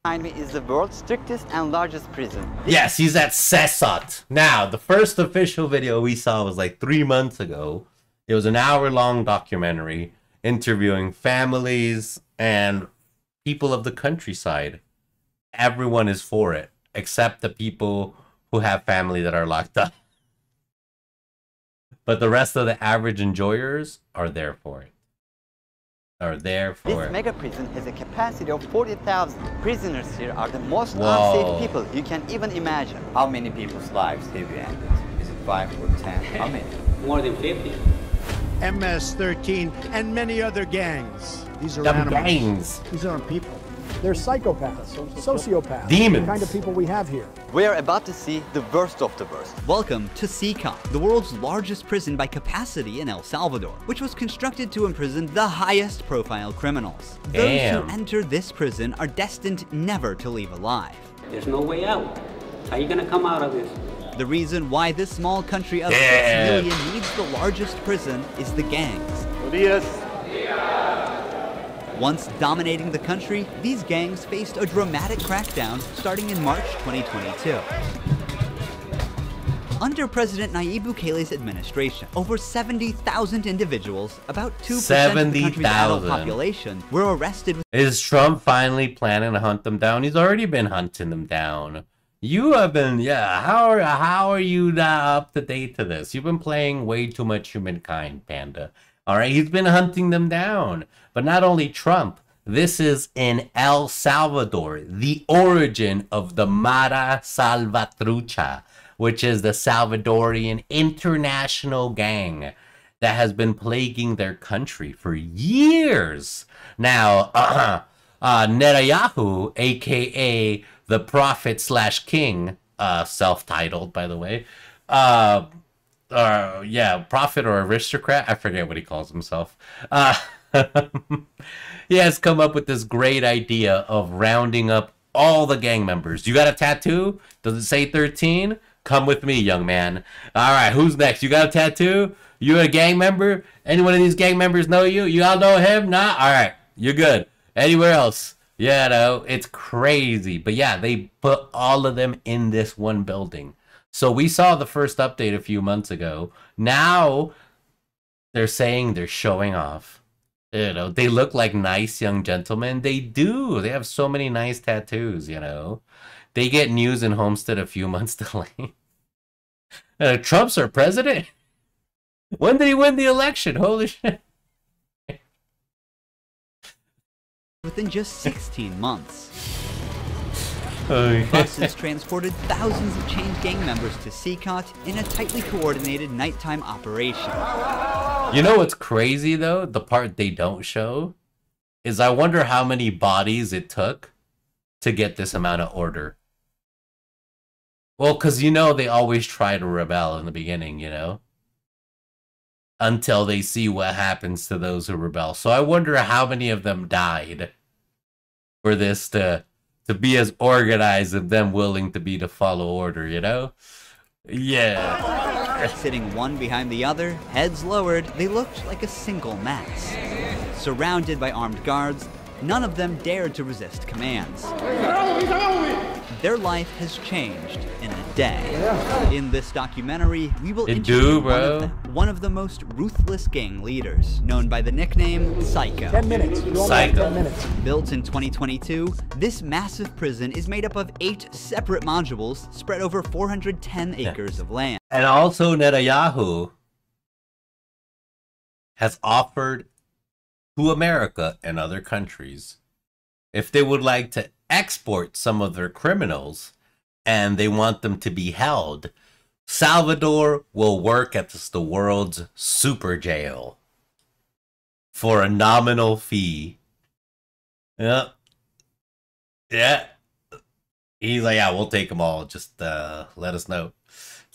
Behind me is the world's strictest and largest prison. Yes, he's at CECOT. Now, the first official video we saw was like 3 months ago. It was an hour-long documentary interviewing families and people of the countryside. Everyone is for it, except the people who have family that are locked up. But the rest of the average enjoyers are there for it. This mega prison has a capacity of 40,000. Prisoners here are the most Whoa. unsafe people you can even imagine. How many people's lives have you ended? Is it 5 or 10? How many? More than 50. MS-13 and many other gangs. These are Them animals. gangs. These aren't people. They're psychopaths, sociopaths. Demons. The kind of people we have here. We're about to see the worst of the worst. Welcome to CECOT, the world's largest prison by capacity in El Salvador, which was constructed to imprison the highest profile criminals. Those who enter this prison are destined never to leave alive. There's no way out. How are you gonna come out of this? The reason why this small country of 6 million needs the largest prison is the gangs. Once dominating the country, these gangs faced a dramatic crackdown starting in March 2022. Under President Nayib Bukele's administration, over 70,000 individuals, about 2% of the country's adult population, were arrested. Is Trump finally planning to hunt them down? He's already been hunting them down. You have been, how are you not up to date to this? You've been playing way too much Humankind, Panda. All right, he's been hunting them down. But not only Trump, this is in El Salvador, the origin of the Mara Salvatrucha, which is the Salvadorian international gang that has been plaguing their country for years. Now, Netanyahu, aka the prophet / king, self-titled, by the way, prophet or aristocrat, I forget what he calls himself. He has come up with this great idea of rounding up all the gang members. You got a tattoo? Does it say 13? Come with me, young man. All right, who's next? You got a tattoo? You a gang member? Any one of these gang members know you? You all know him? Nah? All right, you're good. Anywhere else? Yeah, no, it's crazy. But yeah, they put all of them in this one building. So we saw the first update a few months ago. Now they're saying they're showing off. You know, they look like nice young gentlemen. They do. They have so many nice tattoos, you know. They get news in Homestead a few months delayed. Trump's our president? When did he win the election? Holy shit. Within just 16 months. Oh, Buses transported thousands of chained gang members to CECOT in a tightly coordinated nighttime operation. You know what's crazy, though? The part they don't show is I wonder how many bodies it took to get this amount of order. Well, because, you know, they always try to rebel in the beginning, you know? Until they see what happens to those who rebel. So I wonder how many of them died for this to be as organized and them willing to follow order, you know? Yeah. Sitting one behind the other, heads lowered, they looked like a single mass. Surrounded by armed guards, none of them dared to resist commands. Their life has changed in a day. In this documentary, we will interview one of the most ruthless gang leaders, known by the nickname Psycho. 10 minutes. Psycho. 10 minutes. Built in 2022, this massive prison is made up of 8 separate modules spread over 410 acres of land. And also Netanyahu has offered to America and other countries if they would like to export some of their criminals and they want them to be held, Salvador will work at the world's super jail for a nominal fee. Yep. Yeah. He's like, yeah, we'll take them all. Just let us know.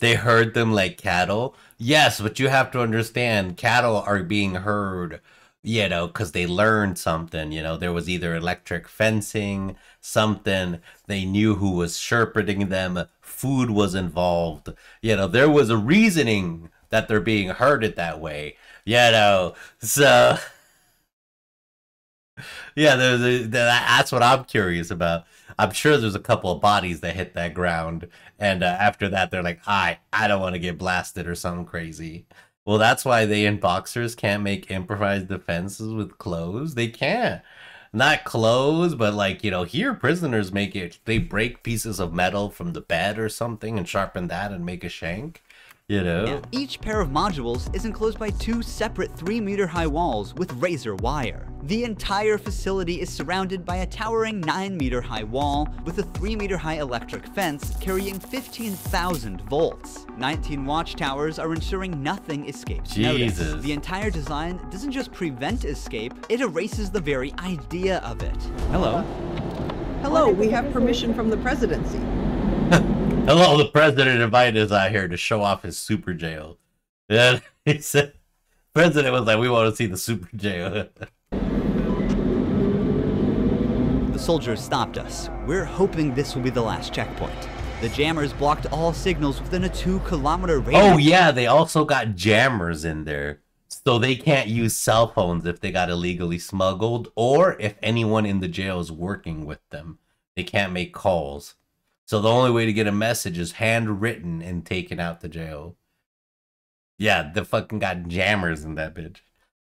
They herd them like cattle. Yes, but you have to understand, cattle are being herd, you know, because they learned something. You know, there was either electric fencing, something. They knew who was shepherding them. Food was involved. You know, there was a reasoning that they're being herded that way. You know, so Yeah, that's what I'm curious about. I'm sure there's a couple of bodies that hit that ground, and after that, they're like, I don't want to get blasted or something crazy. Well, that's why they in boxers can't make improvised defenses with clothes. They can't. Not clothes, but like, you know, here prisoners make it, they break pieces of metal from the bed or something and sharpen that and make a shank. You know? Each pair of modules is enclosed by 2 separate 3-meter-high walls with razor wire. The entire facility is surrounded by a towering 9-meter-high wall with a 3-meter-high electric fence carrying 15,000 volts. 19 watchtowers are ensuring nothing escapes notice. The entire design doesn't just prevent escape, it erases the very idea of it. Hello. Hello, we have permission from the presidency. Hello, the president invited us out here to show off his super jail. Yeah, he said, president was like, we want to see the super jail. The soldiers stopped us. We're hoping this will be the last checkpoint. The jammers blocked all signals within a 2-kilometer radius. Oh yeah, they also got jammers in there. So they can't use cell phones if they got illegally smuggled, or if anyone in the jail is working with them. They can't make calls. So the only way to get a message is handwritten and taken out to jail. Yeah, the fucking got jammers in that bitch.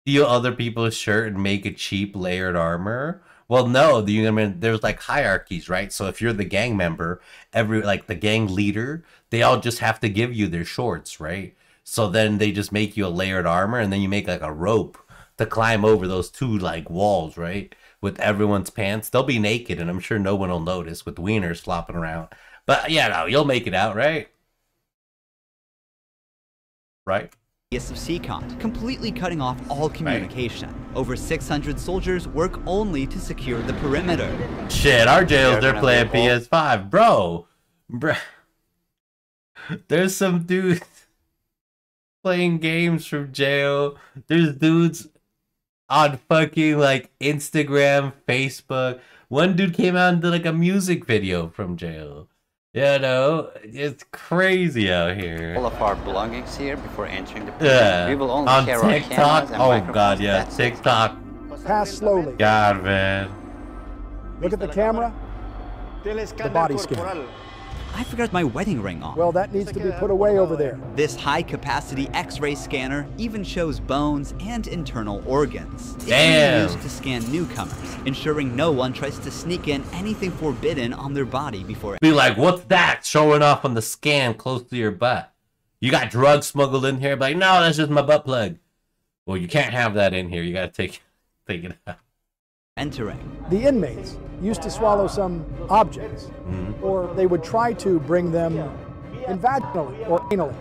Steal other people's shirt and make a cheap layered armor? Well, no, there's like hierarchies, right? So if you're the gang member, like the gang leader, they all just have to give you their shorts, right? So then they just make you a layered armor, and then you make like a rope to climb over those 2 like walls, right? With everyone's pants. They'll be naked, and I'm sure no one will notice with wieners flopping around. But yeah, no, you'll make it out, right? Right? Of CECOT, completely cutting off all communication. Right. Over 600 soldiers work only to secure the perimeter. Shit, our jails, they're playing PS5. Bro. There's some dudes playing games from jail. There's dudes on fucking like Instagram, Facebook. One dude came out and did like a music video from jail. You know, it's crazy out here. All of our belongings here before entering the prison. Yeah. We will only on share TikTok. Our cameras and oh god, yeah, TikTok. Pass slowly. God, man. Look at the camera. The body scan. I forgot my wedding ring on. Well, that needs to be put away over there. This high-capacity X-ray scanner even shows bones and internal organs. It can be used to scan newcomers, ensuring no one tries to sneak in anything forbidden on their body before. Be like, what's that showing off on the scan close to your butt? You got drugs smuggled in here? Be like, no, that's just my butt plug. Well, you can't have that in here. You gotta take it out. Entering. The inmates used to swallow some objects, or they would try to bring them in vaginally or anally.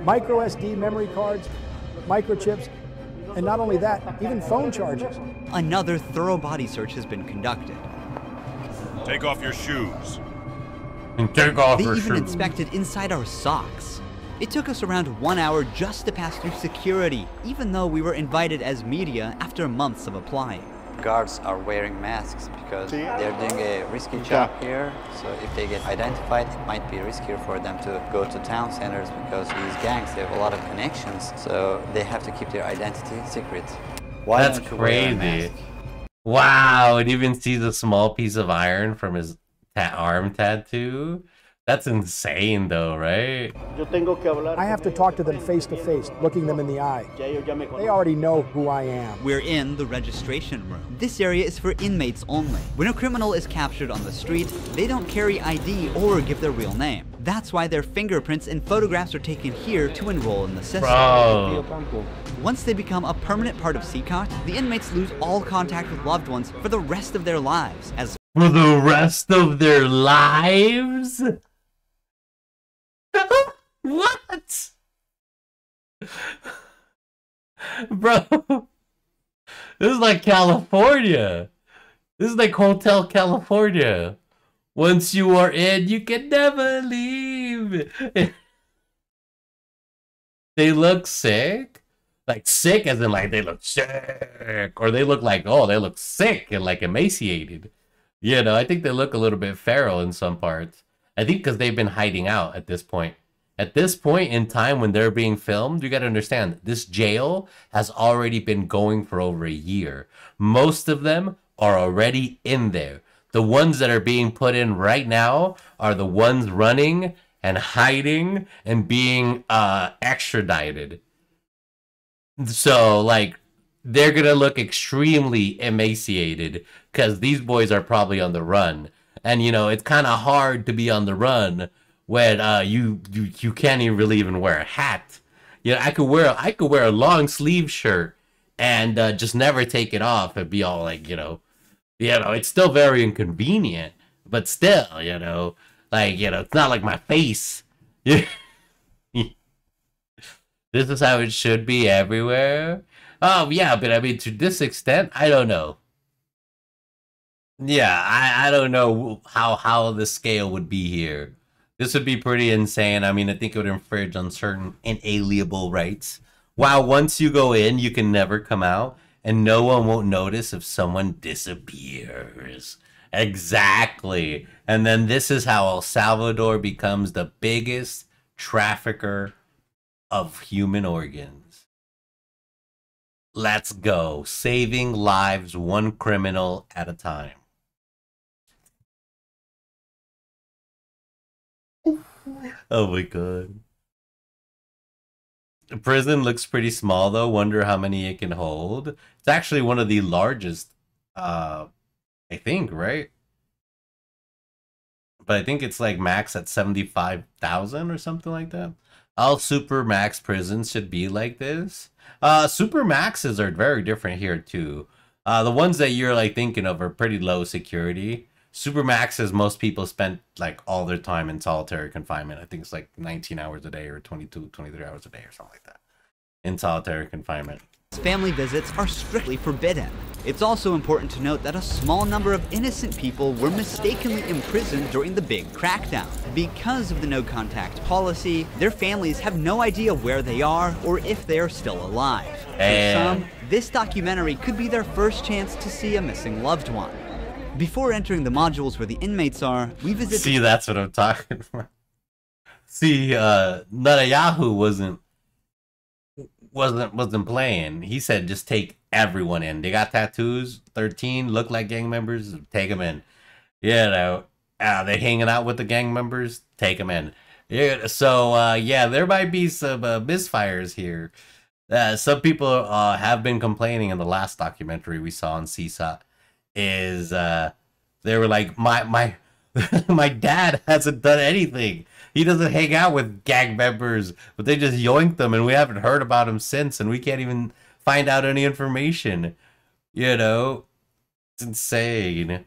Micro SD memory cards, microchips, and not only that, even phone chargers. Another thorough body search has been conducted. Take off your shoes. And take off your shoes. They even inspected inside our socks. It took us around 1 hour just to pass through security, even though we were invited as media after months of applying. Guards are wearing masks because they're doing a risky job here. So if they get identified, it might be riskier for them to go to town centers because these gangs, they have a lot of connections. So they have to keep their identity secret. Why That's crazy. Wow, it even sees a small piece of iron from his arm tattoo. That's insane though, right? I have to talk to them face to face, looking them in the eye. They already know who I am. We're in the registration room. This area is for inmates only. When a criminal is captured on the street, they don't carry ID or give their real name. That's why their fingerprints and photographs are taken here to enroll in the system. Bro. Once they become a permanent part of CECOT, the inmates lose all contact with loved ones for the rest of their lives. For the rest of their lives? What? Bro, this is like California. This is like Hotel California. Once you are in, you can never leave. They look sick. Like sick as in like they look sick. Or they look like, oh, they look sick and like emaciated. You know, I think they look a little bit feral in some parts. I think because they've been hiding out at this point. At this point in time when they're being filmed, you got to understand, this jail has already been going for over a year. Most of them are already in there. The ones that are being put in right now are the ones running and hiding and being extradited. So, like, they're going to look extremely emaciated because these boys are probably on the run. And, you know, it's kind of hard to be on the run when you can't even really even wear a hat. You know, I could wear a long sleeve shirt and just never take it off and be all like, it's still very inconvenient, but still, like, it's not like my face. This is how it should be everywhere. Oh, yeah, but I mean, to this extent, I don't know. Yeah, I don't know how the scale would be here. This would be pretty insane. I mean, I think it would infringe on certain inalienable rights. While once you go in, you can never come out, and no one won't notice if someone disappears. Exactly. And then this is how El Salvador becomes the biggest trafficker of human organs. Let's go. Saving lives one criminal at a time. Oh my god. The prison looks pretty small though. Wonder how many it can hold. It's actually one of the largest, I think, right? But I think it's like max at 75,000 or something like that. All super max prisons should be like this. Super maxes are very different here too. The ones that you're like thinking of are pretty low security. Super maxes, most people spend like all their time in solitary confinement. I think it's like 19 hours a day or 22, 23 hours a day or something like that. In solitary confinement. Family visits are strictly forbidden. It's also important to note that a small number of innocent people were mistakenly imprisoned during the big crackdown. Because of the no-contact policy, their families have no idea where they are or if they are still alive. For some, this documentary could be their first chance to see a missing loved one. Before entering the modules where the inmates are, we visit... See, that's what I'm talking about. See, Netanyahu wasn't playing. He said just take everyone in. They got tattoos, 13, look like gang members, take them in. They hanging out with the gang members, take them in. Yeah, so, there might be some misfires here. Some people have been complaining in the last documentary we saw on CECOT. Is they were like, my my dad hasn't done anything. He doesn't hang out with gang members, but they just yoinked them and we haven't heard about him since, and we can't even find out any information. It's insane.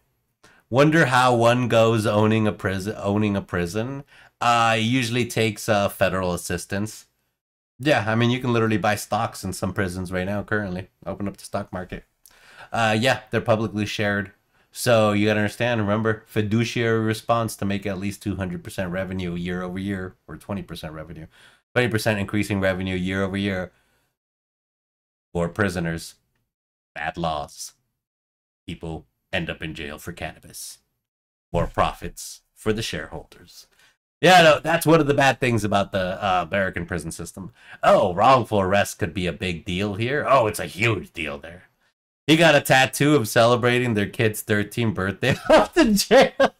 Wonder how one goes owning a prison. Usually takes federal assistance. Yeah, I mean, you can literally buy stocks in some prisons right now currently. Open up the stock market. They're publicly shared. So you gotta understand, remember, fiduciary response to make at least 200% revenue year over year, or 20% revenue. 20% increasing revenue year over year for prisoners. Bad laws. People end up in jail for cannabis. More profits for the shareholders. Yeah, no, that's one of the bad things about the American prison system. Oh, wrongful arrest could be a big deal here. Oh, it's a huge deal there. He got a tattoo of celebrating their kid's 13th birthday off the jail.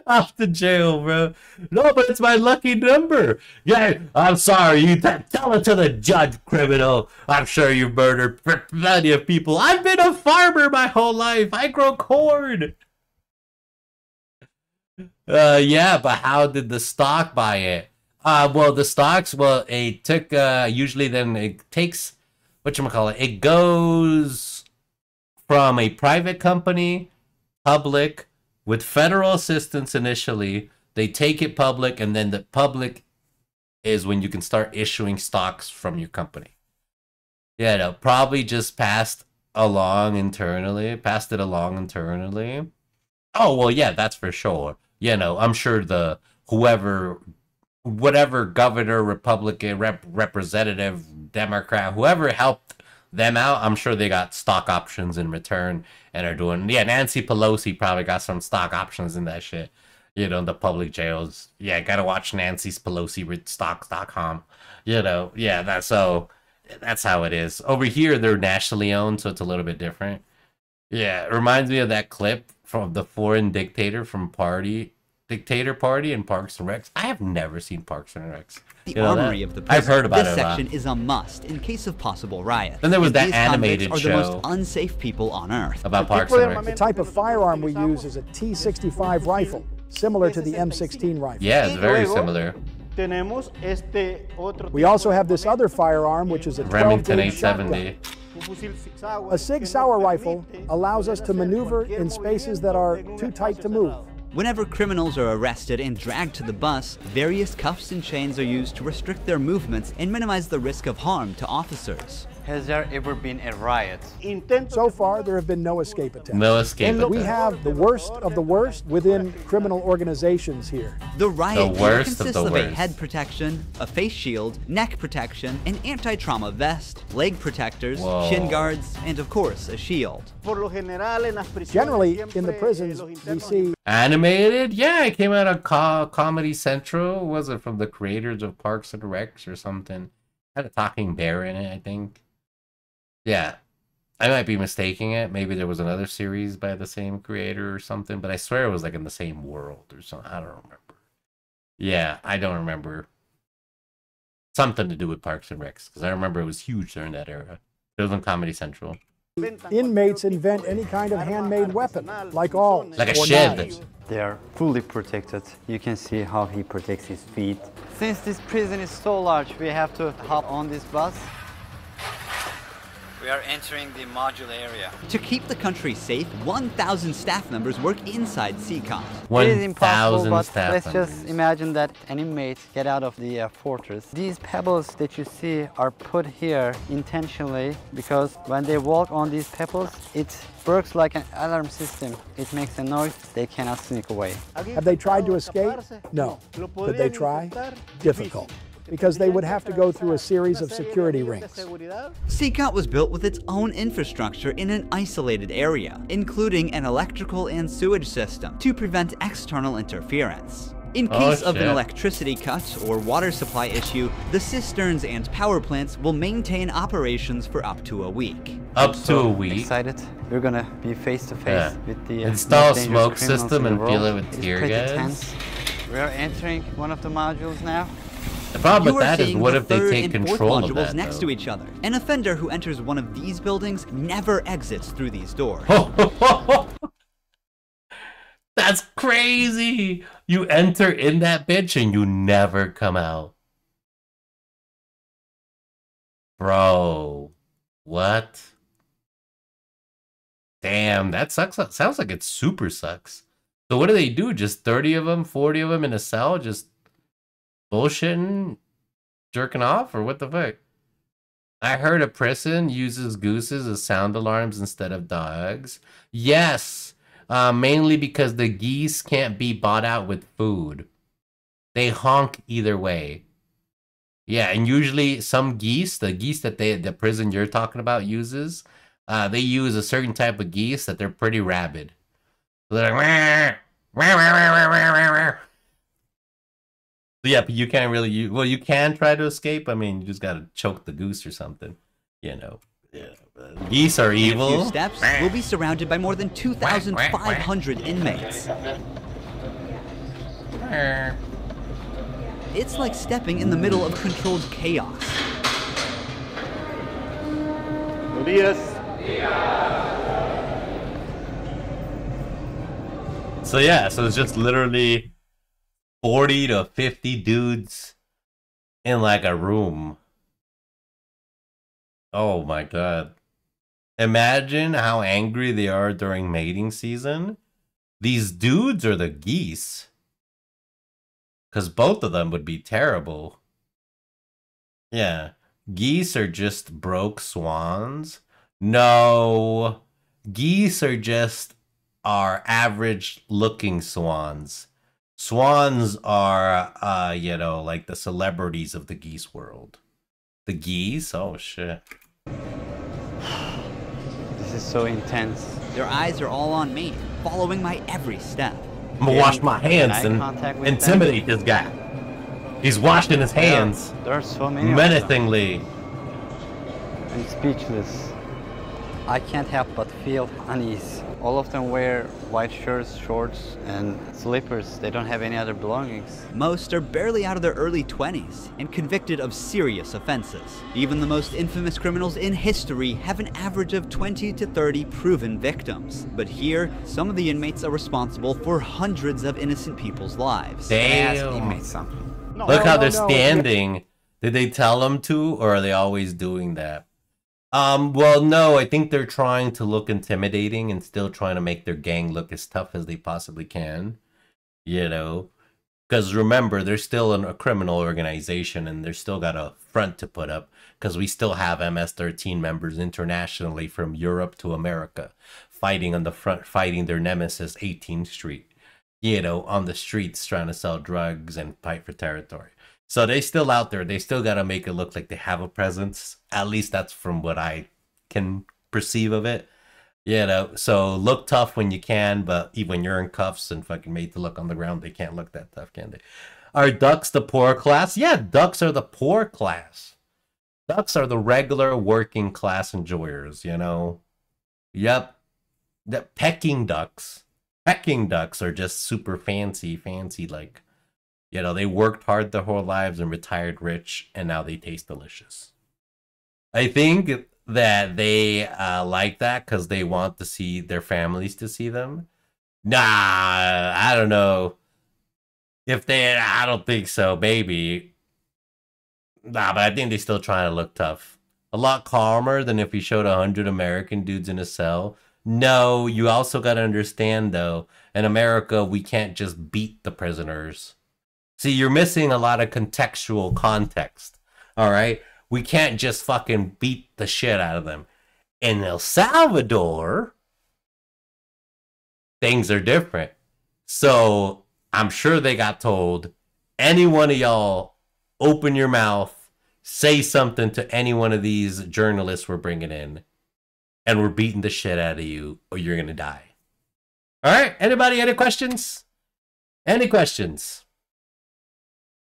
Off the jail, bro. No, but it's my lucky number. Yeah, I'm sorry. You tell it to the judge, criminal. I'm sure you murdered plenty of people. I've been a farmer my whole life. I grow corn. Yeah, but how did the stock buy it? Well, the stocks, it took, usually then it takes, it goes from a private company, public, with federal assistance initially. They take it public, and then the public is when you can start issuing stocks from your company. Yeah, no, probably just passed it along internally. Oh, well, yeah, that's for sure. I'm sure whatever governor, Republican, representative, Democrat, whoever helped them out, I'm sure they got stock options in return and are doing. Yeah, Nancy Pelosi probably got some stock options in that shit. The public jails. Yeah, gotta watch Nancy's Pelosi with stocks.com. That's so. That's how it is. Over here, they're nationally owned, so it's a little bit different. Yeah, it reminds me of that clip from the foreign dictator from Dictator Party in Parks and Recs. I have never seen Parks and Recs. The armory of the prison. I've heard about this it a lot. section is a must in case of possible riots. Then there was that These animated convicts show are the most unsafe people on earth. about Parks and Recs. The type of firearm we use is a T65 rifle, similar to the M16 rifle. Yeah, it's very similar. We also have this other firearm, which is a 12 Remington gauge shotgun. 870. A Sig Sauer rifle allows us to maneuver in spaces that are too tight to move. Whenever criminals are arrested and dragged to the bus, various cuffs and chains are used to restrict their movements and minimize the risk of harm to officers. Has there ever been a riot? So far, there have been no escape attempts. No escape We attempts. have the worst of the worst within criminal organizations here. The riot The gear worst of consists the of a worst. head protection, a face shield, neck protection, an anti-trauma vest, leg protectors, Whoa. shin guards, and of course, a shield. Generally, in the prisons, we see Animated? Yeah, it came out of Comedy Central. Was it from the creators of Parks and Recs or something? Had a talking bear in it, I think. Yeah, I might be mistaking it. Maybe there was another series by the same creator or something, but I swear it was like in the same world or something. I don't remember. Yeah, I don't remember. Something to do with Parks and Recs, because I remember it was huge during that era. It was on Comedy Central. inmates invent any kind of handmade weapon, like awls Like a or shed. knives. They are fully protected. You can see how he protects his feet. Since this prison is so large, we have to hop on this bus. We are entering the module area. To keep the country safe, 1,000 staff members work inside CECOT. It is impossible, 1,000 but staff let's members. just imagine that an inmate get out of the fortress. These pebbles that you see are put here intentionally because when they walk on these pebbles, it works like an alarm system. It makes a noise, they cannot sneak away. Have they tried to escape? No. Could they try? Difficult, because they would have to go through a series of security rings. CECOT was built with its own infrastructure in an isolated area, including an electrical and sewage system to prevent external interference. In case of an shit. electricity cut or water supply issue, the cisterns and power plants will maintain operations for up to a week. Up to a week. Excited? We're gonna be face to face with the Install most dangerous smoke criminals system in the and fill world. it with It's tear pretty gas. tense. We are entering one of the modules now. The problem You with are that is, seeing what the if they third take and fourth control of modules that, next though? to each other. An offender who enters one of these buildings never exits through these doors. That's crazy! You enter in that bitch and you never come out. Bro. What? Damn, that sucks. Sounds like it super sucks. So what do they do? Just 30 of them, 40 of them in a cell, just bullshitting, jerking off, or what the fuck? I heard a prison uses gooses as sound alarms instead of dogs. Yes, mainly because the geese can't be bought out with food. They honk either way. Yeah, and usually some geese, the geese that the prison you're talking about uses, they use a certain type of geese that they're pretty rabid. So they're like, wah, wah, wah, wah, wah, wah, wah. So yeah, but you can't really use, well, you can try to escape. I mean, you just gotta choke the goose or something, you know. Yeah, geese are In a evil. few steps, we'll be surrounded by more than 2,500 inmates. It's like stepping in the middle of controlled chaos. So yeah, so it's just literally 40 to 50 dudes in like a room. Oh my god. Imagine how angry they are during mating season. These dudes are the geese. Because both of them would be terrible. Yeah. Geese are just broke swans. No. Geese are just our average looking swans. Swans are, you know, like the celebrities of the geese world. The geese? Oh, shit. This is so intense. Their eyes are all on me, following my every step. I'm gonna wash my hands eye and contact with intimidate this guy. He's washing his hands There are so many. menacingly. I'm speechless. I can't help but feel unease. All of them wear white shirts, shorts, and slippers. They don't have any other belongings. Most are barely out of their early 20s and convicted of serious offenses. Even the most infamous criminals in history have an average of 20 to 30 proven victims. But here, some of the inmates are responsible for hundreds of innocent people's lives. Damn. Inmates something. Look how they're standing. Did they tell them to, or are they always doing that? Well, no, I think they're trying to look intimidating and still trying to make their gang look as tough as they possibly can. You know? Because remember, they're still a criminal organization and they're still got a front to put up. Because we still have MS-13 members internationally from Europe to America fighting on the front, fighting their nemesis, 18th Street. You know, on the streets trying to sell drugs and fight for territory. So they still out there. They still got to make it look like they have a presence. At least that's from what I can perceive of it. You know, so look tough when you can, but even when you're in cuffs and fucking made to look on the ground, they can't look that tough, can they? Are ducks the poor class? Yeah, ducks are the poor class. Ducks are the regular working class enjoyers, you know? Yep. The pecking ducks. Pecking ducks are just super fancy, like... You know, they worked hard their whole lives and retired rich, and now they taste delicious. I think that they like that because they want to see their families to see them. Nah, I don't know. I don't think so, maybe. Nah, but I think they're still trying to look tough. A lot calmer than if we showed 100 American dudes in a cell. No, you also got to understand, though, in America, we can't just beat the prisoners. See, you're missing a lot of contextual context, all right? We can't just fucking beat the shit out of them. In El Salvador, things are different. So I'm sure they got told, any one of y'all, open your mouth, say something to any one of these journalists we're bringing in, and we're beating the shit out of you, or you're going to die. All right? Anybody, any questions? Any questions?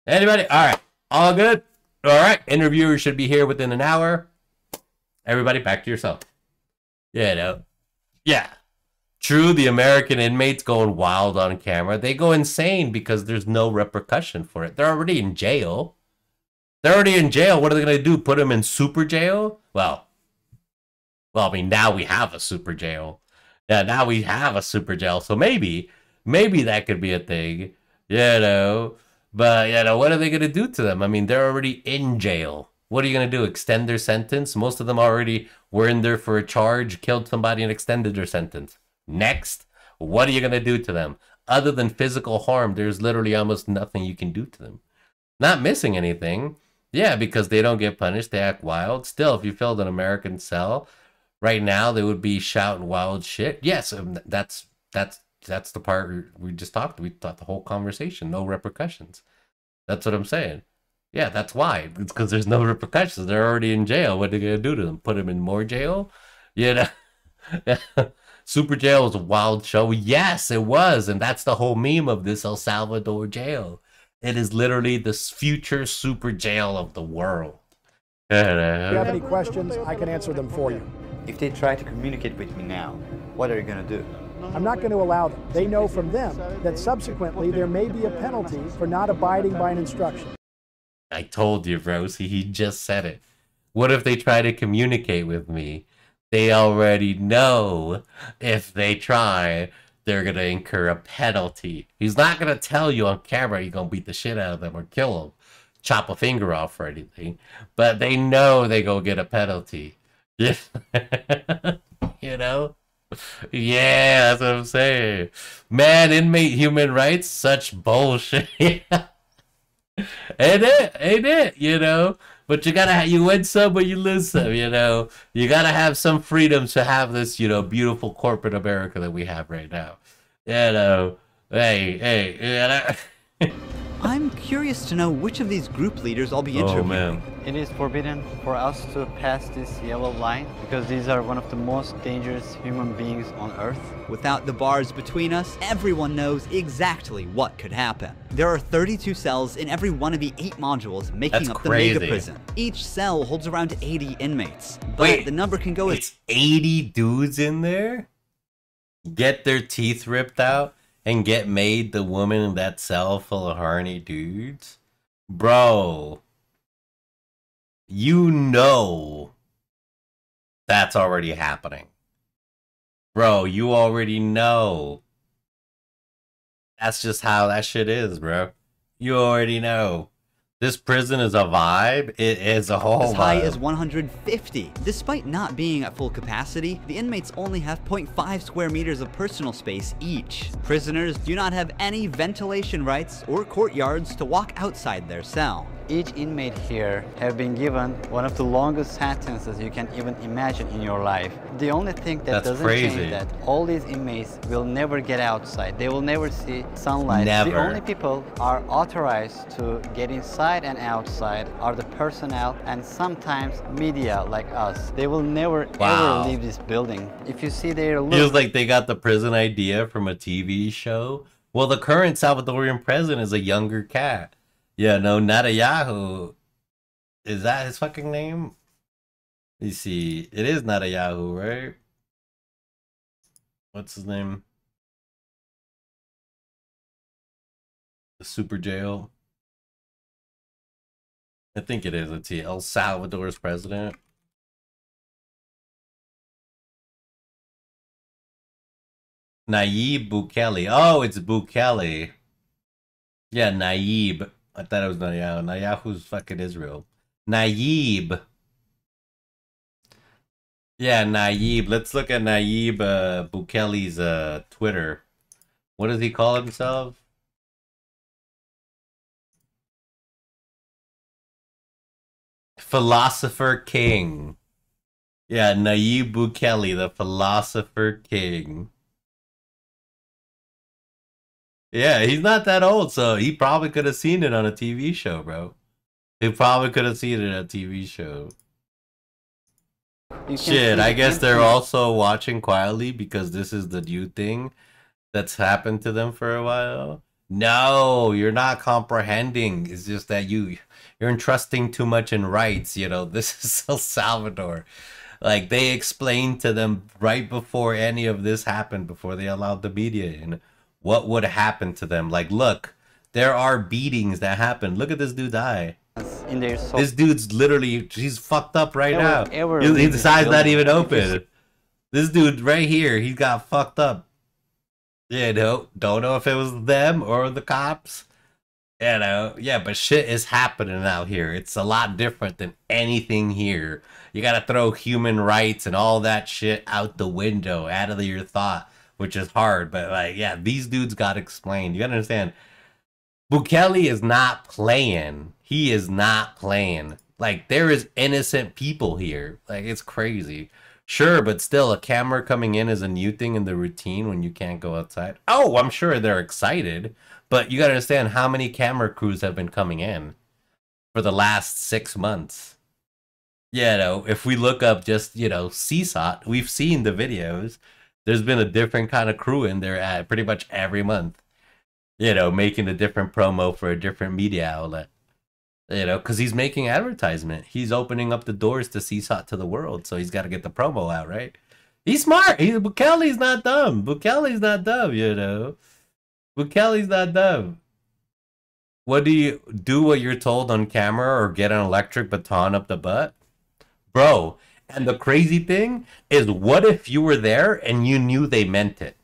Anybody? All right. All good? All right. Interviewers should be here within an hour. Everybody back to yourself. You know. Yeah. True, the American inmates going wild on camera. They go insane because there's no repercussion for it. They're already in jail. They're already in jail. What are they going to do? Put them in super jail? Well, I mean, now we have a super jail. Yeah, now we have a super jail. So maybe that could be a thing. You know. But, you know, what are they going to do to them? I mean, they're already in jail. What are you going to do? Extend their sentence? Most of them already were in there for a charge, killed somebody, and extended their sentence. Next, what are you going to do to them? Other than physical harm, there's literally almost nothing you can do to them. Not missing anything. Yeah, because they don't get punished. They act wild. Still, if you filled an American cell, right now, they would be shouting wild shit. Yes, that's the part we just talked. We thought the whole conversation, no repercussions. That's what I'm saying. Yeah, that's why. It's because there's no repercussions. They're already in jail. What are they going to do to them? Put them in more jail? You know? Super Jail was a wild show. Yes, it was. And that's the whole meme of this El Salvador jail. It is literally the future super jail of the world. If you have any questions, I can answer them for you. If they try to communicate with me now, what are you going to do? I'm not going to allow them. They know from them that subsequently there may be a penalty for not abiding by an instruction. I told you, Rosie, he just said it. What if they try to communicate with me? They already know if they try, they're going to incur a penalty. He's not going to tell you on camera you're going to beat the shit out of them or kill them, chop a finger off or anything. But they know they go get a penalty. You know? Yeah, that's what I'm saying. Man, inmate human rights, such bullshit. Ain't it, you know? But you win some, but you lose some, you know? You gotta have some freedom to have this, you know, beautiful corporate America that we have right now. You know? Hey, you know? I'm curious to know which of these group leaders I'll be interviewing. Oh man. It is forbidden for us to pass this yellow line because these are one of the most dangerous human beings on Earth. Without the bars between us, everyone knows exactly what could happen. There are 32 cells in every one of the 8 modules making That's up crazy. the mega prison. Each cell holds around 80 inmates, but Wait, the number can go as It's 80 dudes in there? Get their teeth ripped out and get made the woman in that cell full of horny dudes? Bro. You know that's already happening. Bro, you already know. That's just how that shit is, bro. You already know. This prison is a vibe. It is a whole as high vibe. as 150. Despite not being at full capacity, the inmates only have 0.5 square meters of personal space each. Prisoners do not have any ventilation rights or courtyards to walk outside their cell. Each inmate here have been given one of the longest sentences you can even imagine in your life. The only thing that That's doesn't crazy. change that all these inmates will never get outside. They will never see sunlight. Never. The only people are authorized to get inside and outside are the personnel and sometimes media like us. They will never Wow. ever leave this building. If you see their look, Feels like they got the prison idea from a TV show. Well, the current Salvadorian president is a younger cat. Yeah, no, Netanyahu. Is that his fucking name? Let me see. It is Netanyahu, right? What's his name? The super jail. I think it is. Let's see. El Salvador's president. Nayib Bukele. Oh, it's Bukele. Yeah, Nayib. I thought it was Netanyahu. Netanyahu's fucking Israel. Nayib. Yeah, Nayib. Let's look at Nayib Bukele's Twitter. What does he call himself? Philosopher King. Yeah, Nayib Bukele, the Philosopher King. Yeah, he's not that old, so he probably could have seen it on a TV show, bro. He probably could have seen it on a TV show. you can Shit, see I the guess they're empty- also watching quietly because this is the new thing that's happened to them for a while. No, you're not comprehending. It's just that you're entrusting too much in rights, you know. This is El Salvador. Like, they explained to them right before any of this happened, before they allowed the media in, what would happen to them. Like, look, there are beatings that happen. Look at this dude die. in their soul. This dude's literally, he's fucked up right now. Ever His leave this eyes not building. even If you open. This dude right here, he got fucked up. You know, don't know if it was them or the cops. You know, yeah, but shit is happening out here. It's a lot different than anything here. You gotta throw human rights and all that shit out the window, out of your thought, which is hard. But like, yeah, these dudes got explained. You gotta understand, Bukele is not playing. He is not playing. Like, there is innocent people here. Like, it's crazy. Sure, but still, a camera coming in is a new thing in the routine when you can't go outside. Oh, I'm sure they're excited, but you gotta understand how many camera crews have been coming in for the last 6 months. You know, if we look up just, you know, CECOT, we've seen the videos. There's been a different kind of crew in there at pretty much every month. You know, making a different promo for a different media outlet. You know, because he's making advertisement. He's opening up the doors to CECOT to the world, so he's got to get the promo out, right? He's smart. Bukele's not dumb. Bukele's not dumb, you know. Bukele's not dumb. What do you do? What you're told on camera or get an electric baton up the butt? Bro, and the crazy thing is, what if you were there and you knew they meant it?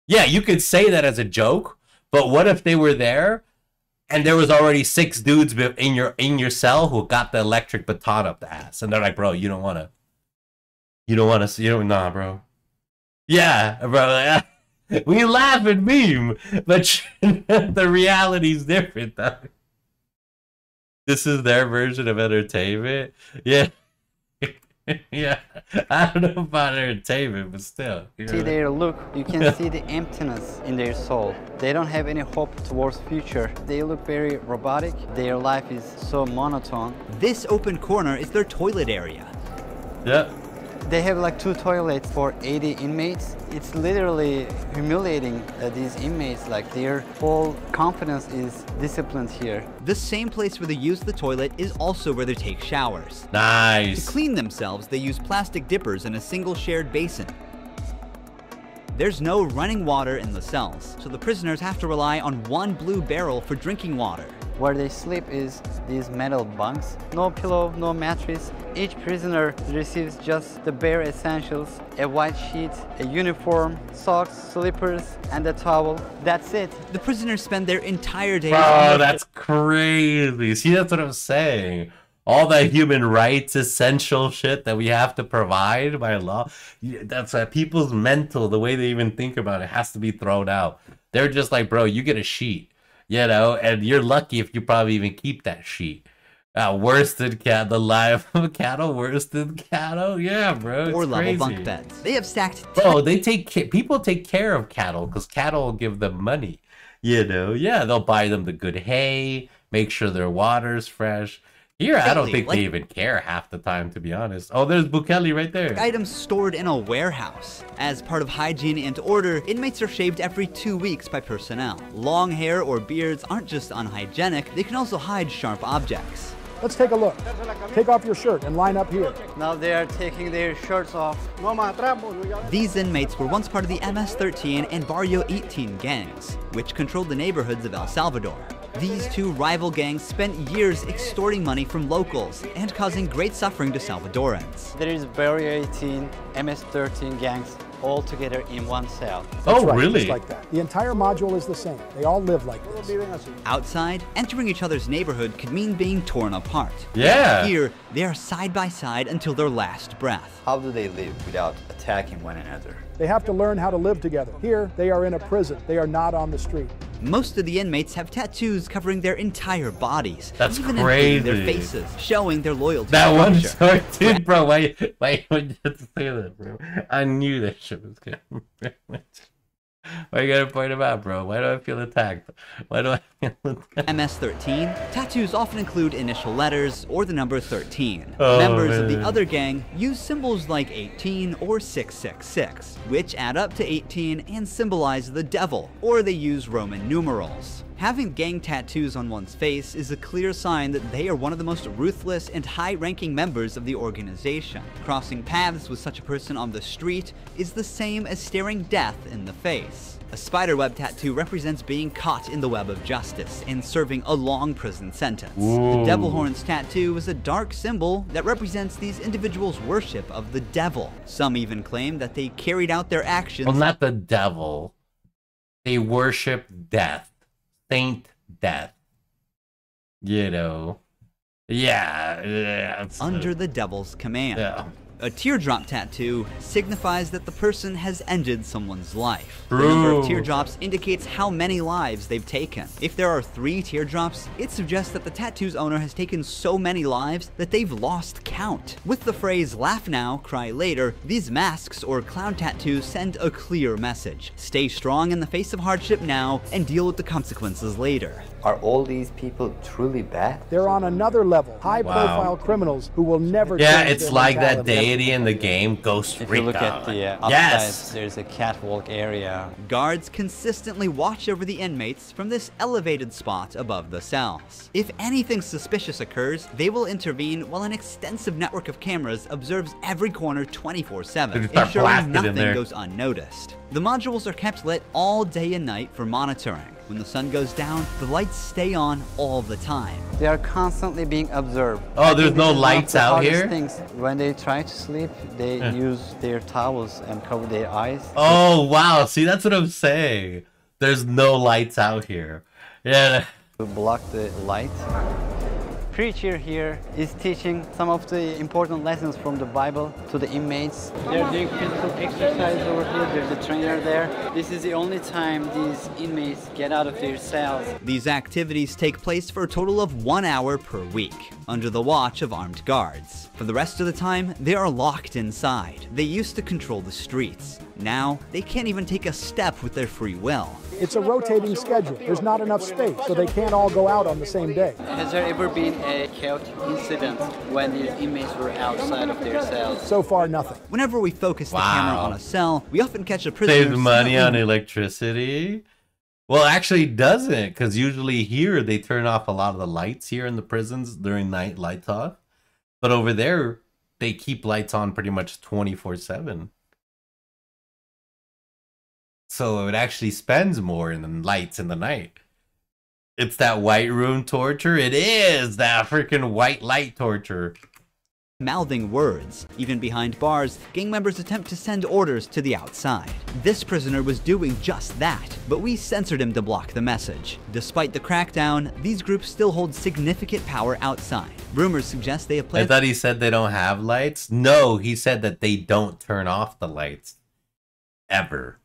Yeah, you could say that as a joke, but what if they were there and there was already 6 dudes in your cell who got the electric baton up the ass, and they're like, bro, you don't want to, nah, bro. Yeah, bro. We laugh and meme, but the reality's different, though. This is their version of entertainment. Yeah. Yeah, I don't know about entertainment, but still. See their look, you can see the emptiness in their soul. They don't have any hope towards future. They look very robotic. Their life is so monotone. This open corner is their toilet area. Yeah. They have like 2 toilets for 80 inmates. It's literally humiliating these inmates, like their whole confidence is disciplined here. The same place where they use the toilet is also where they take showers. Nice. To clean themselves, they use plastic dippers in a single shared basin. There's no running water in the cells, so the prisoners have to rely on one blue barrel for drinking water. Where they sleep is these metal bunks. No pillow, no mattress. Each prisoner receives just the bare essentials: a white sheet, a uniform, socks, slippers, and a towel. That's it. The prisoners spend their entire day. Bro, that's crazy. See, that's what I'm saying. All that human rights essential shit that we have to provide by law, that's people's mental, the way they even think about it has to be thrown out. They're just like, bro, you get a sheet, you know, and you're lucky if you probably even keep that sheet. Worse than the life of cattle, worse than cattle. Yeah, bro. Or level crazy. bunk beds. They have stacked. Bro, they people take care of cattle because cattle will give them money. You know, yeah, they'll buy them the good hay, make sure their water's fresh. Here, I don't think they even care half the time, to be honest. Oh, there's Bukele right there. Items stored in a warehouse. As part of hygiene and order, inmates are shaved every 2 weeks by personnel. Long hair or beards aren't just unhygienic, they can also hide sharp objects. Let's take a look. Take off your shirt and line up here. Now they are taking their shirts off. These inmates were once part of the MS-13 and Barrio 18 gangs, which controlled the neighborhoods of El Salvador. These two rival gangs spent years extorting money from locals and causing great suffering to Salvadorans. There is Barrio 18, MS-13 gangs all together in one cell. That's oh, right, really? Just like that. The entire module is the same. They all live like this. Outside, entering each other's neighborhood could mean being torn apart. Yeah. Here, they are side by side until their last breath. How do they live without attacking one another? They have to learn how to live together. Here, they are in a prison. They are not on the street. Most of the inmates have tattoos covering their entire bodies, That's even crazy. including their faces, showing their loyalty. That to one structure. short dude, bro. Why would you have to say that, bro? I knew that shit was good. Why you gotta point him out, bro? Why do I feel attacked? Why do I feel attacked? MS-13, tattoos often include initial letters or the number 13. Oh, Members of the man. other gang use symbols like 18 or 666, which add up to 18 and symbolize the devil, or they use Roman numerals. Having gang tattoos on one's face is a clear sign that they are one of the most ruthless and high-ranking members of the organization. Crossing paths with such a person on the street is the same as staring death in the face. A spiderweb tattoo represents being caught in the web of justice and serving a long prison sentence. Ooh. The devil horns tattoo is a dark symbol that represents these individuals' worship of the devil. Some even claim that they carried out their actions. Well, not the devil. They worship death. Saint Death. You know. Yeah. Under the devil's command. Yeah. A teardrop tattoo signifies that the person has ended someone's life. The True. number of teardrops indicates how many lives they've taken. If there are 3 teardrops, it suggests that the tattoo's owner has taken so many lives that they've lost count. With the phrase "laugh now, cry later," these masks or clown tattoos send a clear message. Stay strong in the face of hardship now and deal with the consequences later. Are all these people truly bad? They're on another level. High-profile criminals who will never Yeah, change it's their like that mentality. deity in the game, Ghost If Rica. you look at the upside, yes. there's a catwalk area. Guards consistently watch over the inmates from this elevated spot above the cells. If anything suspicious occurs, they will intervene while an extensive network of cameras observes every corner 24/7, They start ensuring blasting in nothing there. goes unnoticed. The modules are kept lit all day and night for monitoring. When the sun goes down, the lights stay on all the time. They are constantly being observed. Oh, I there's think no this is one of lights the out hardest here? things. When they try to sleep, they use their towels and cover their eyes. Oh, wow. See, that's what I'm saying. There's no lights out here. Yeah. To block the light. preacher here is teaching some of the important lessons from the Bible to the inmates. They're doing physical exercise over here. There's a trainer there. This is the only time these inmates get out of their cells. These activities take place for a total of 1 hour per week, under the watch of armed guards. For the rest of the time, they are locked inside. They used to control the streets. Now, they can't even take a step with their free will. It's a rotating schedule. There's not enough space, so they can't all go out on the same day. Has there ever been a chaotic incident when these inmates were outside of their cells? So far, nothing. Whenever we focus the camera on a cell, we often catch a prisoner. Saves money on electricity. Well, actually doesn't, because usually here they turn off a lot of the lights here in the prisons during night lights off. But over there, they keep lights on pretty much 24/7. So it actually spends more in the lights in the night. It's that white room torture. It is that freaking white light torture. Mouthing words. Even behind bars, gang members attempt to send orders to the outside. This prisoner was doing just that, but we censored him to block the message. Despite the crackdown, these groups still hold significant power outside. Rumors suggest they have I thought he said they don't have lights. No, he said that they don't turn off the lights. Ever.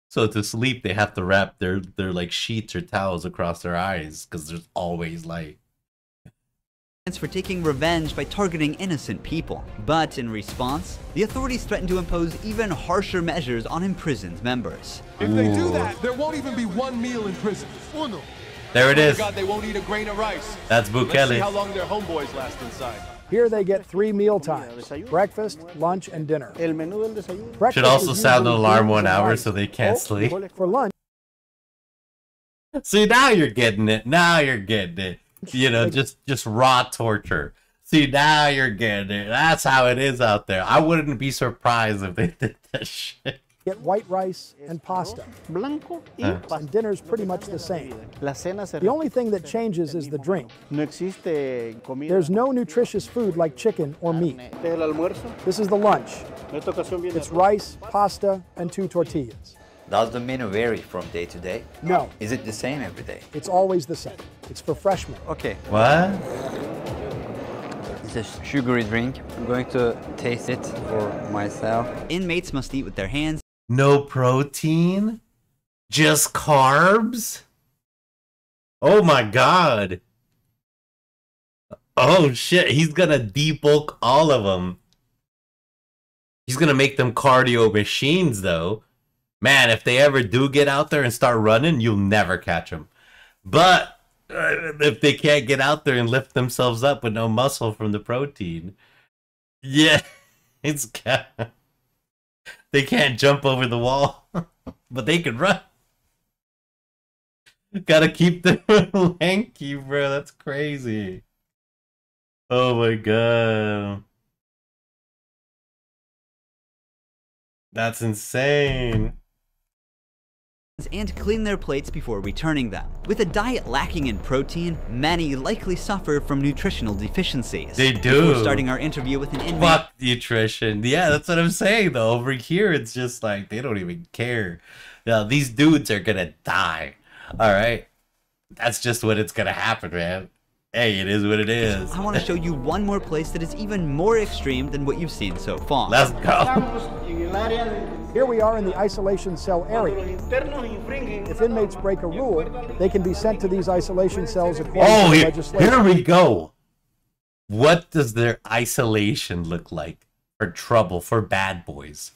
So to sleep, they have to wrap their like sheets or towels across their eyes because there's always light. For taking revenge by targeting innocent people. But in response, the authorities threaten to impose even harsher measures on imprisoned members. If they do that, there won't even be one meal in prison. Uno. There it is. God, they won't eat a grain of rice. That's Let's see Bukele. how long their homeboys last inside. Here they get 3 meal times: breakfast, lunch, and dinner. Breakfast Should also is sound an usually alarm beans 1 and hour rice. so they can't sleep. For lunch, See, now you're getting it. Now you're getting it. You know, just raw torture. See, now you're getting it. That's how it is out there. I wouldn't be surprised if they did that shit. get white rice and pasta. And dinner's pretty much the same. The only thing that changes is the drink. There's no nutritious food like chicken or meat. This is the lunch. It's rice, pasta, and 2 tortillas. Does the menu vary from day to day? No. Is it the same every day? It's always the same. It's for freshmen. Okay. What? It's a sugary drink. I'm going to taste it for myself. Inmates must eat with their hands. No protein? Just carbs? Oh my god. Oh shit, he's gonna debulk all of them. He's gonna make them cardio machines though. Man, if they ever do get out there and start running, you'll never catch them. But if they can't get out there and lift themselves up with no muscle from the protein, yeah, it's they can't jump over the wall, but they can run. Gotta keep them lanky, bro. That's crazy. Oh my god. That's insane. And clean their plates before returning them. With a diet lacking in protein, many likely suffer from nutritional deficiencies. They do. Before starting our interview with an inmate. Fuck nutrition. Yeah, that's what I'm saying though. Over here, it's just like they don't even care. Now, these dudes are gonna die. All right, that's just what it's gonna happen, man. Hey, it is what it is. I want to show you one more place that is even more extreme than what you've seen so far. Let's go. Here we are in the isolation cell area. If inmates break a rule, they can be sent to these isolation cells according to the legislation. Here we go. What does their isolation look like for trouble, for bad boys?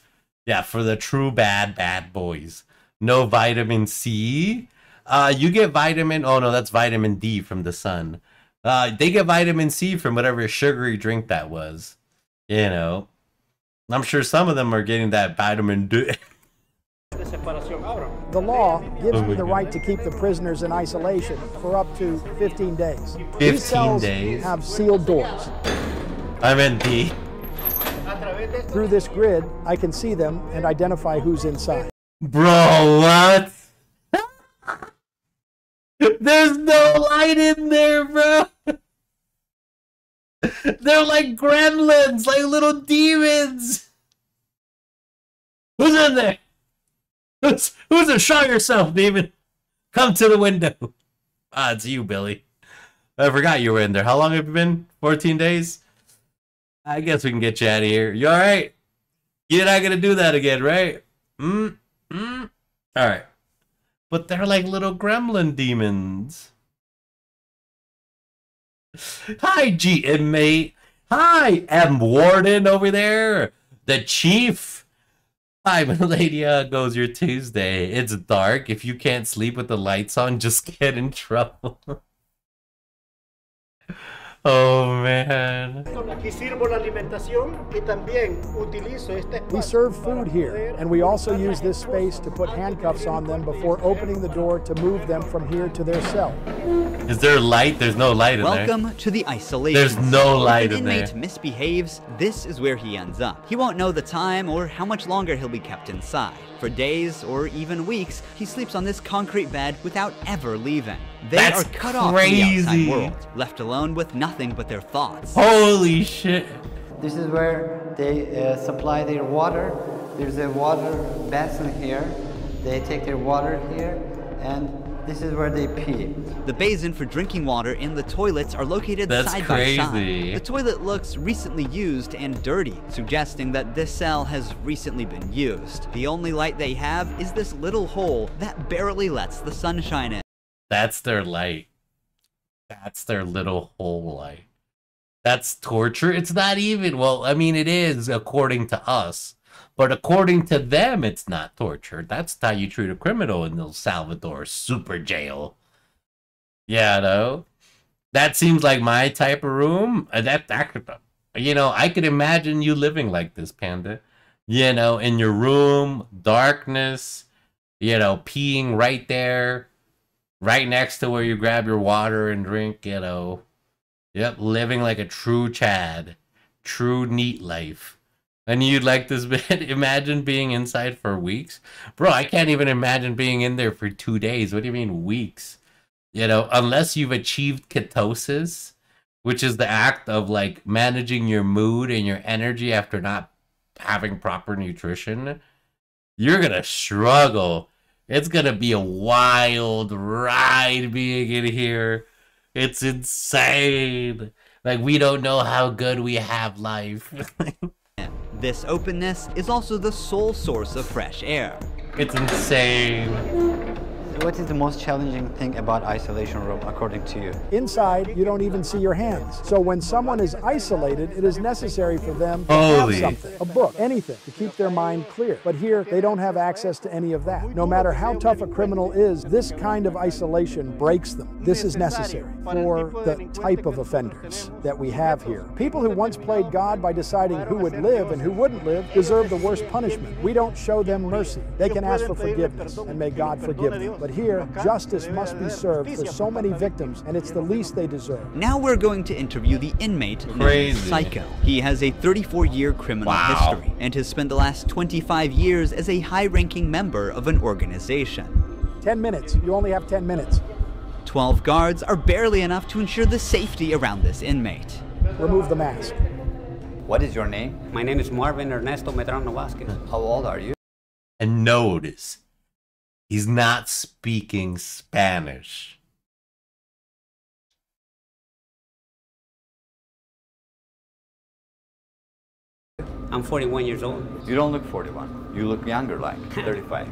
Yeah, for the true bad boys. No vitamin C. You get vitamin, oh no, that's vitamin D from the sun. They get vitamin C from whatever sugary drink that was. You know. I'm sure some of them are getting that vitamin D. The law gives me the right to keep the prisoners in isolation for up to 15 days. 15 These cells days? have sealed doors. I'm in D. Through this grid, I can see them and identify who's inside. Bro, what? There's no light in there, bro. They're like gremlins, like little demons. Who's in there? Who's in? Show yourself, demon. Come to the window. Ah, it's you, Billy. I forgot you were in there. How long have you been? 14 days? I guess we can get you out of here. You all right? You're not going to do that again, right? All right. But they're like little gremlin demons. Hi, G inmate. Hi, M Warden over there. The chief. Hi, my lady goes your Tuesday. It's dark. If you can't sleep with the lights on, just get in trouble. Oh, man. We serve food here, and we also use this space to put handcuffs on them before opening the door to move them from here to their cell. Is there light? There's no light in there. Welcome to the isolation. There's no light in there. If an inmate misbehaves, this is where he ends up. He won't know the time or how much longer he'll be kept inside. For days or even weeks, he sleeps on this concrete bed without ever leaving. They are cut off from the outside world, left alone with nothing but their thoughts. Holy shit. This is where they supply their water. There's a water basin here. They take their water here, and this is where they pee. The basin for drinking water and the toilets are located side by side. The toilet looks recently used and dirty, suggesting that this cell has recently been used. The only light they have is this little hole that barely lets the sunshine in. That's their light. That's their little hole light. That's torture. It's not even, well, I mean, it is according to us. But according to them, it's not torture. That's how you treat a criminal in El Salvador super jail. Yeah, no? That seems like my type of room. You know, I could imagine you living like this, Panda. You know, in your room, darkness, you know, peeing right there, right next to where you grab your water and drink, you know. Yep, living like a true Chad. True neat life. And you'd like this bed? Imagine being inside for weeks? Bro, I can't even imagine being in there for 2 days. What do you mean weeks? You know, unless you've achieved ketosis, which is the act of like managing your mood and your energy after not having proper nutrition, you're gonna struggle. It's gonna be a wild ride being in here. It's insane. Like, we don't know how good we have life. This openness is also the sole source of fresh air. It's insane. What is the most challenging thing about isolation room, according to you? Inside, you don't even see your hands. So when someone is isolated, it is necessary for them to have something, a book, anything, to keep their mind clear. But here, they don't have access to any of that. No matter how tough a criminal is, this kind of isolation breaks them. This is necessary for the type of offenders that we have here. People who once played God by deciding who would live and who wouldn't live deserve the worst punishment. We don't show them mercy. They can ask for forgiveness, and may God forgive them. But here, justice must be served for so many victims, and it's the least they deserve. Now we're going to interview the inmate named Psycho. He has a 34-year criminal history, and has spent the last 25 years as a high-ranking member of an organization. 10 minutes. You only have 10 minutes. 12 guards are barely enough to ensure the safety around this inmate. Remove the mask. What is your name? My name is Marvin Ernesto Medrano Vasquez. How old are you? And notice, he's not speaking Spanish. I'm 41 years old. You don't look 41. You look younger, like 35.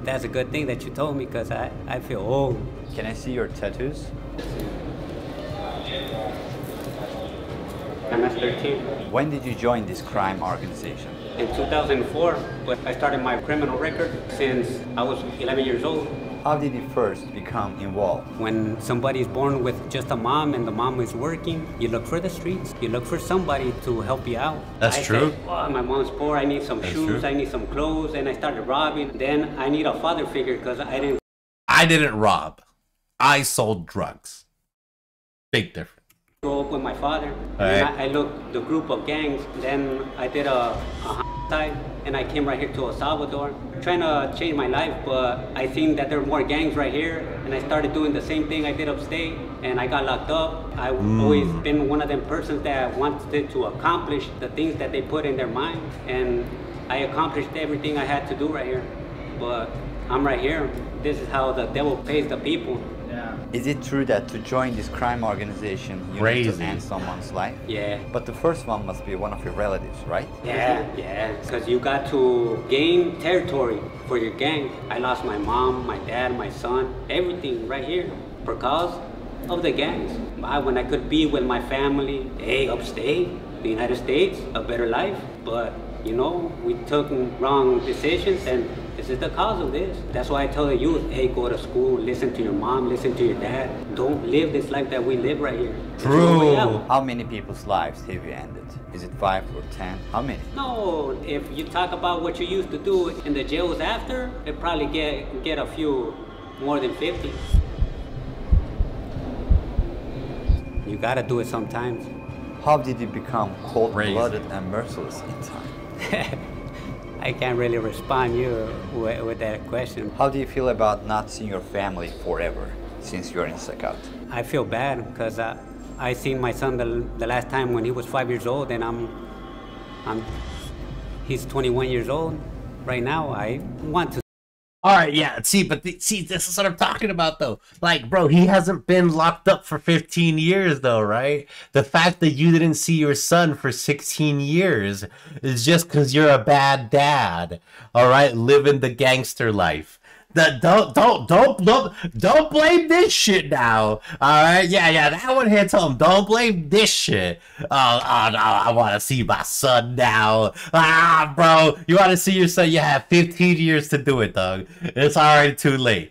That's a good thing that you told me, because I feel old. Can I see your tattoos? I'm 13. When did you join this crime organization? In 2004, but I started my criminal record since I was 11 years old. How did you first become involved? When somebody's born with just a mom and the mom is working, you look for the streets. You look for somebody to help you out. That's true. Said, oh, my mom's poor, I need some shoes, I need some clothes, and I started robbing. Then I need a father figure because I didn't rob. I sold drugs. Big difference. Grow up with my father. And I looked the group of gangs. Then I did a side, and I came right here to El Salvador, trying to change my life. But I seen that there were more gangs right here, and I started doing the same thing I did upstate, and I got locked up. I've always been one of them persons that wanted to accomplish the things that they put in their mind, and I accomplished everything I had to do right here. But I'm right here. This is how the devil pays the people. Is it true that to join this crime organization, you need to end someone's life? Yeah. But the first one must be one of your relatives, right? Yeah, because you got to gain territory for your gang. I lost my mom, my dad, my son, everything right here because of the gangs. When I could be with my family, hey, upstate, the United States, a better life. But, you know, we took wrong decisions, and this is the cause of this. That's why I tell the youth, hey, go to school, listen to your mom, listen to your dad. Don't live this life that we live right here. True. How many people's lives have you ended? Is it 5 or 10? How many? No, if you talk about what you used to do in the jails after, it probably get a few more than 50. You gotta do it sometimes. How did you become cold-blooded and merciless in time? I can't really respond you with that question. How do you feel about not seeing your family forever since you're in CECOT? I feel bad because I seen my son the last time when he was 5 years old, and he's 21 years old right now. I want to. All right, yeah. See, this is what I'm talking about, though. Like, bro, he hasn't been locked up for 15 years, though, right? The fact that you didn't see your son for 16 years is just because you're a bad dad. All right, living the gangster life. Don't blame this shit now. All right, yeah, that one hits home. Don't blame this shit. Oh, no, I want to see my son now. Bro, you want to see your son? You have 15 years to do it, dog. It's already too late.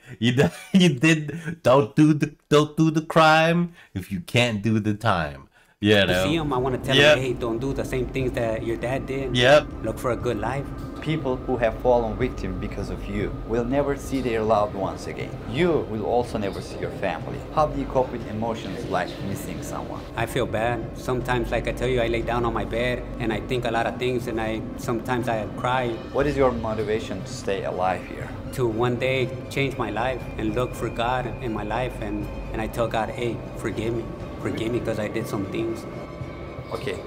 Don't do the crime if you can't do the time. Yeah, to see him, I want to tell him, hey, don't do the same things that your dad did. Yep. Look for a good life. People who have fallen victim because of you will never see their loved ones again. You will also never see your family. How do you cope with emotions like missing someone? I feel bad. Sometimes, like I tell you, I lay down on my bed and I think a lot of things, and sometimes I cry. What is your motivation to stay alive here? To one day change my life and look for God in my life, and I tell God, hey, forgive me. Forgive me because I did some things. Okay.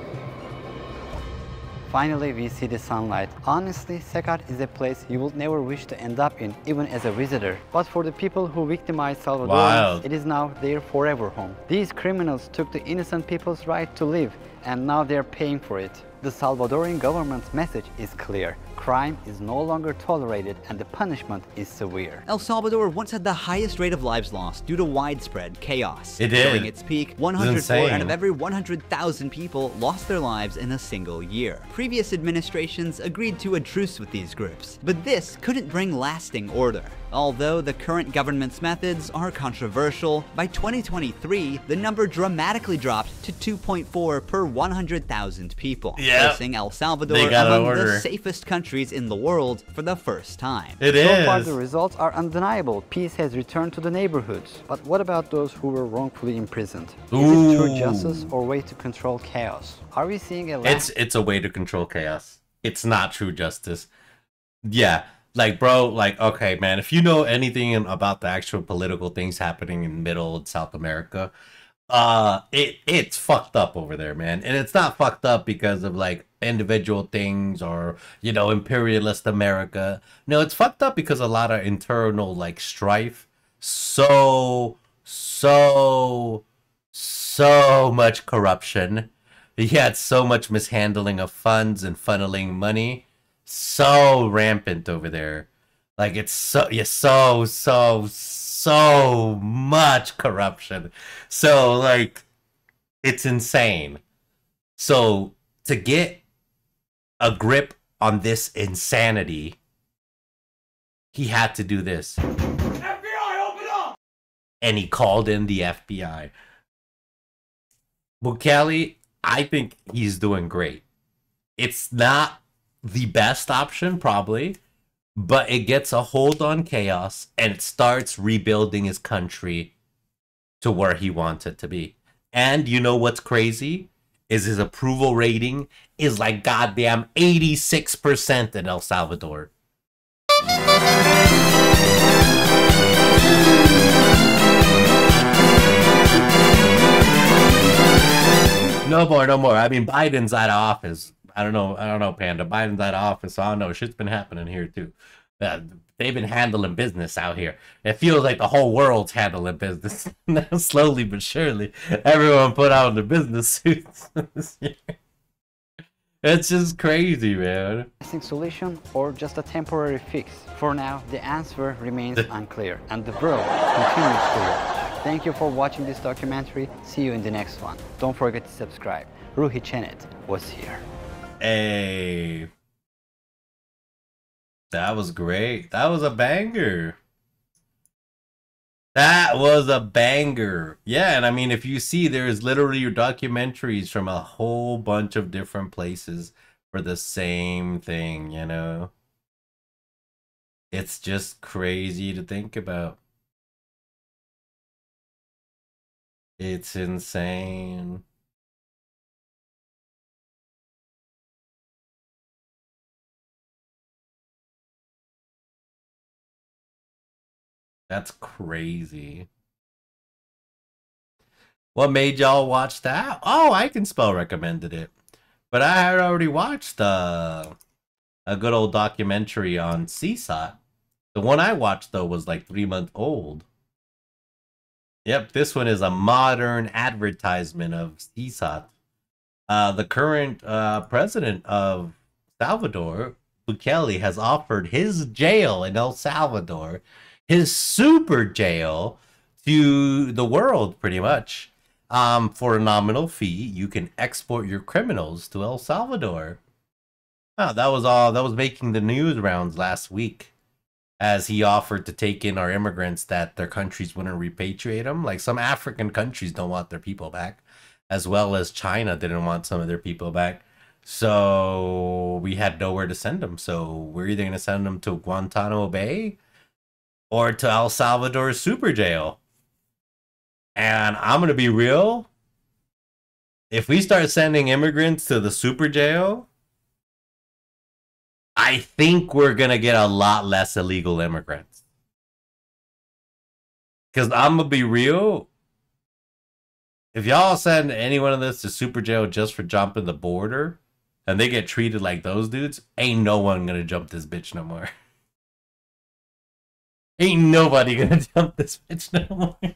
Finally, we see the sunlight. Honestly, CECOT is a place you will never wish to end up in, even as a visitor. But for the people who victimized Salvadorans, it is now their forever home. These criminals took the innocent people's right to live, and now they're paying for it. The Salvadoran government's message is clear. Crime is no longer tolerated and the punishment is severe. El Salvador once had the highest rate of lives lost due to widespread chaos. It did. During its peak, 104 out of every 100,000 people lost their lives in a single year. Previous administrations agreed to a truce with these groups, but this couldn't bring lasting order. Although the current government's methods are controversial, by 2023, the number dramatically dropped to 2.4 per 100,000 people, placing El Salvador among the safest countries in the world for the first time. So far, the results are undeniable. Peace has returned to the neighborhoods. But what about those who were wrongfully imprisoned? Is it true justice or way to control chaos? Are we seeing a It's a way to control chaos. It's not true justice. Yeah. Like, bro, like, okay, man, if you know anything about the actual political things happening in Middle and South America, it's fucked up over there, man. And it's not fucked up because of, like, individual things or, you know, imperialist America. No, it's fucked up because a lot of internal, like, strife. So much corruption. He had so much mishandling of funds and funneling money. So rampant over there. Like, it's so much corruption. So, like, it's insane. So to get a grip on this insanity, he had to do this. FBI, open up! And he called in the FBI. Bukele, I think he's doing great. It's not the best option, probably, but it gets a hold on chaos and it starts rebuilding his country to where he wants it to be. And you know what's crazy? Is his approval rating is like goddamn 86% in El Salvador. No more. I mean, Biden's out of office. I don't know, Panda. Biden's out of office, so I don't know. Shit's been happening here, too. They've been handling business out here. It feels like the whole world's handling business. Slowly but surely, everyone put out the business suits this year. It's just crazy, man. Solution or just a temporary fix? For now, the answer remains unclear, and the world continues to watch. Thank you for watching this documentary. See you in the next one. Don't forget to subscribe. Ruhi Chenet was here. Hey. That was great. That was a banger. That was a banger. Yeah, and I mean, if you see, there's literally documentaries from a whole bunch of different places for the same thing, you know? It's just crazy to think about. It's insane. That's crazy. What made y'all watch that? Oh, I Can Spell recommended it. But I had already watched a good old documentary on CECOT. The one I watched, though, was like 3 months old. Yep, this one is a modern advertisement of CECOT. The current president of Salvador, Bukele, has offered his jail in El Salvador, his super jail, to the world, pretty much. For a nominal fee, you can export your criminals to El Salvador. Oh, that was making the news rounds last week, as he offered to take in our immigrants that their countries wouldn't repatriate them. Like, some African countries don't want their people back, as well as China didn't want some of their people back. So we had nowhere to send them. So we're either going to send them to Guantanamo Bay or to El Salvador super jail. And I'm going to be real. If we start sending immigrants to the super jail, I think we're going to get a lot less illegal immigrants. Because I'm going to be real. If y'all send any one of this to super jail just for jumping the border, and they get treated like those dudes, ain't no one going to jump this bitch no more. Ain't nobody going to jump this bitch no more.